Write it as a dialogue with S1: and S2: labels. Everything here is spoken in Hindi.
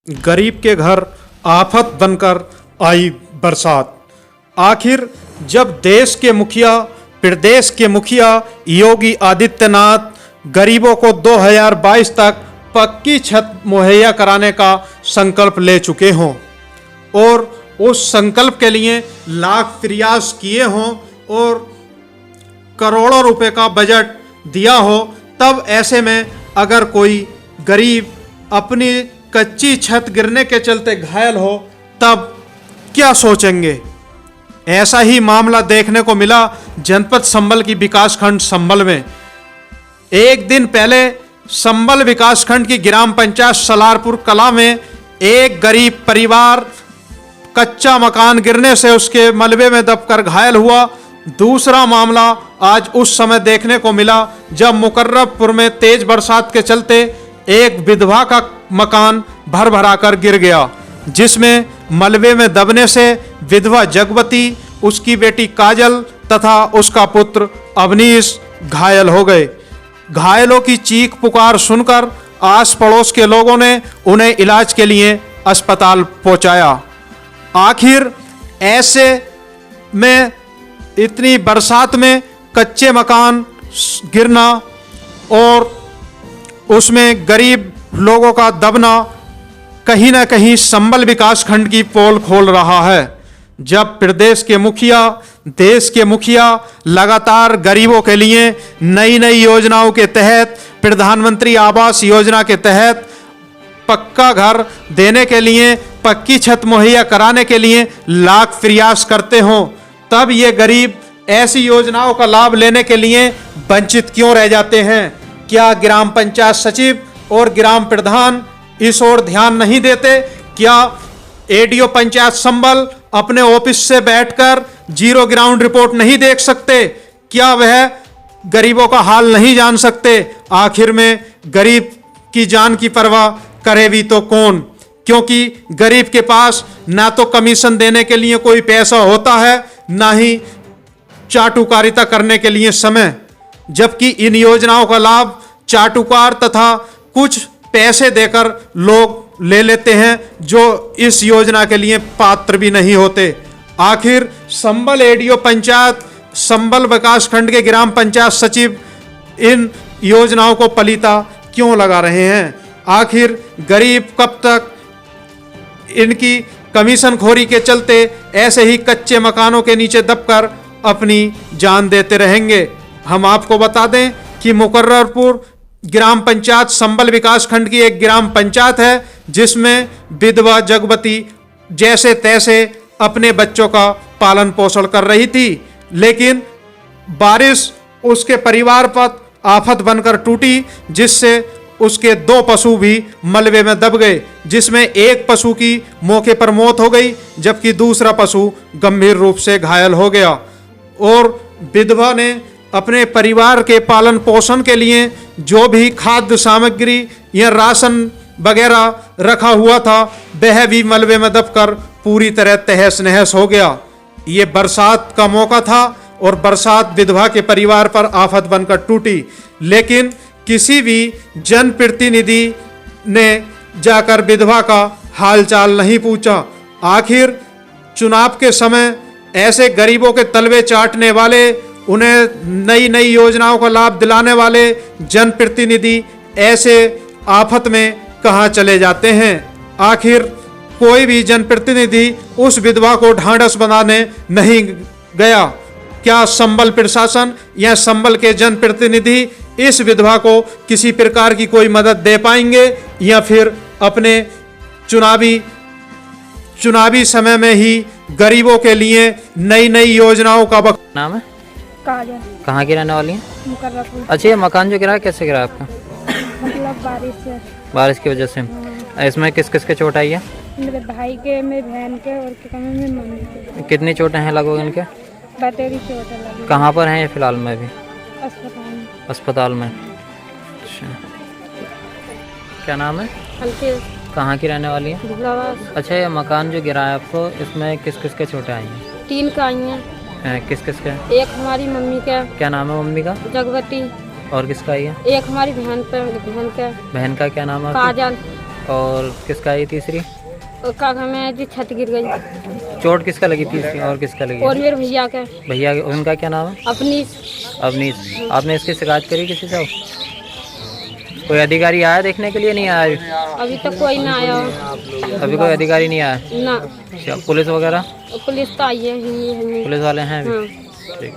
S1: गरीब के घर आफत बनकर आई बरसात। आखिर जब देश के मुखिया, प्रदेश के मुखिया योगी आदित्यनाथ गरीबों को 2022 तक पक्की छत मुहैया कराने का संकल्प ले चुके हों और उस संकल्प के लिए लाख प्रयास किए हों और करोड़ों रुपए का बजट दिया हो, तब ऐसे में अगर कोई गरीब अपनी कच्ची छत गिरने के चलते घायल हो, तब क्या सोचेंगे। ऐसा ही मामला देखने को मिला जनपद संबल की विकासखंड संबल में। एक दिन पहले संबल विकासखंड की ग्राम पंचायत सलारपुर कला में एक गरीब परिवार कच्चा मकान गिरने से उसके मलबे में दबकर घायल हुआ। दूसरा मामला आज उस समय देखने को मिला जब मुकर्रबपुर में तेज बरसात के चलते एक विधवा का मकान भर भराकर गिर गया, जिसमें मलबे में दबने से विधवा जगवती, उसकी बेटी काजल तथा उसका पुत्र अवनीश घायल हो गए। घायलों की चीख पुकार सुनकर आस पड़ोस के लोगों ने उन्हें इलाज के लिए अस्पताल पहुंचाया। आखिर ऐसे में इतनी बरसात में कच्चे मकान गिरना और उसमें गरीब लोगों का दबना कहीं ना कहीं संबल विकासखंड की पोल खोल रहा है। जब प्रदेश के मुखिया, देश के मुखिया लगातार गरीबों के लिए नई नई योजनाओं के तहत, प्रधानमंत्री आवास योजना के तहत पक्का घर देने के लिए, पक्की छत मुहैया कराने के लिए लाख प्रयास करते हों, तब ये गरीब ऐसी योजनाओं का लाभ लेने के लिए वंचित क्यों रह जाते हैं। क्या ग्राम पंचायत सचिव और ग्राम प्रधान इस ओर ध्यान नहीं देते? क्या एडीओ पंचायत संबल अपने ऑफिस से बैठकर जीरो ग्राउंड रिपोर्ट नहीं देख सकते? क्या वह गरीबों का हाल नहीं जान सकते? आखिर में गरीब की जान की परवाह करे भी तो कौन, क्योंकि गरीब के पास ना तो कमीशन देने के लिए कोई पैसा होता है, ना ही चाटुकारिता करने के लिए समय। जबकि इन योजनाओं का लाभ चाटुकार तथा कुछ पैसे देकर लोग ले लेते हैं जो इस योजना के लिए पात्र भी नहीं होते। आखिर संबल एडीओ पंचायत, संबल विकासखंड के ग्राम पंचायत सचिव इन योजनाओं को पलीता क्यों लगा रहे हैं? आखिर गरीब कब तक इनकी कमीशन खोरी के चलते ऐसे ही कच्चे मकानों के नीचे दबकर अपनी जान देते रहेंगे? हम आपको बता दें कि मुकर्ररपुर ग्राम पंचायत संबल विकासखंड की एक ग्राम पंचायत है जिसमें विधवा जगवती जैसे तैसे अपने बच्चों का पालन पोषण कर रही थी, लेकिन बारिश उसके परिवार पर आफत बनकर टूटी, जिससे उसके 2 पशु भी मलबे में दब गए, जिसमें एक पशु की मौके पर मौत हो गई जबकि दूसरा पशु गंभीर रूप से घायल हो गया। और विधवा ने अपने परिवार के पालन पोषण के लिए जो भी खाद्य सामग्री या राशन वगैरह रखा हुआ था, वह भी मलबे में दबकर पूरी तरह तहस नहस हो गया। ये बरसात का मौका था और बरसात विधवा के परिवार पर आफत बनकर टूटी, लेकिन किसी भी जनप्रतिनिधि ने जाकर विधवा का हालचाल नहीं पूछा। आखिर चुनाव के समय ऐसे गरीबों के तलवे चाटने वाले, उन्हें नई नई योजनाओं का लाभ दिलाने वाले जनप्रतिनिधि ऐसे आफत में कहां चले जाते हैं? आखिर कोई भी जनप्रतिनिधि उस विधवा को ढांढस बनाने नहीं गया। क्या संबल प्रशासन या संबल के जनप्रतिनिधि इस विधवा को किसी प्रकार की कोई मदद दे पाएंगे, या फिर अपने चुनावी समय में ही गरीबों के लिए नई नई योजनाओं का
S2: नाम है?
S3: काजल।
S2: कहाँ की रहने वाली है?
S3: मुकर्ररपुर।
S2: अच्छा, ये मकान जो गिरा कैसे गिरा आपका?
S3: मतलब बारिश से।
S2: बारिश की वजह से। इसमें किस किस के चोट आई है?
S3: मेरे भाई के, मेरे बहन के और मेरी मम्मी के।
S2: कितनी चोटें हैं लगभग इनके?
S3: बतेरी चोट लगी।
S2: कहाँ पर हैं ये फिलहाल में भी?
S3: अस्पताल में।
S2: अस्पताल में। अच्छा, क्या नाम है?
S3: हल्के।
S2: कहाँ की रहने वाली है?
S3: धुलावास।
S2: अच्छा, ये मकान जो गिरा है आपको, इसमें किस किस के चोटें आई हैं?
S3: 3 का आई हैं।
S2: किस किस के?
S3: एक हमारी मम्मी का।
S2: क्या नाम है मम्मी का?
S3: जगवती।
S2: और किसका आई है?
S3: एक हमारी बहन का।
S2: बहन का क्या नाम है?
S3: काजल।
S2: और किसका आई तीसरी?
S3: और काका में जी छत गिर गई।
S2: चोट किसका लगी तीसरी और किसका लगी?
S3: और मेरे भैया के।
S2: भैया उनका क्या नाम है?
S3: अपनी।
S2: अवनीश। आपने इसकी शिकायत करी किसी से? कोई अधिकारी आया देखने के लिए? नहीं आया
S3: अभी तक कोई ना आया।
S2: अभी कोई अधिकारी नहीं आया?
S3: ना।
S2: अच्छा, पुलिस वगैरह?
S3: पुलिस तो आई है।
S2: पुलिस वाले हैं अभी?
S3: हाँ।
S2: ठीक।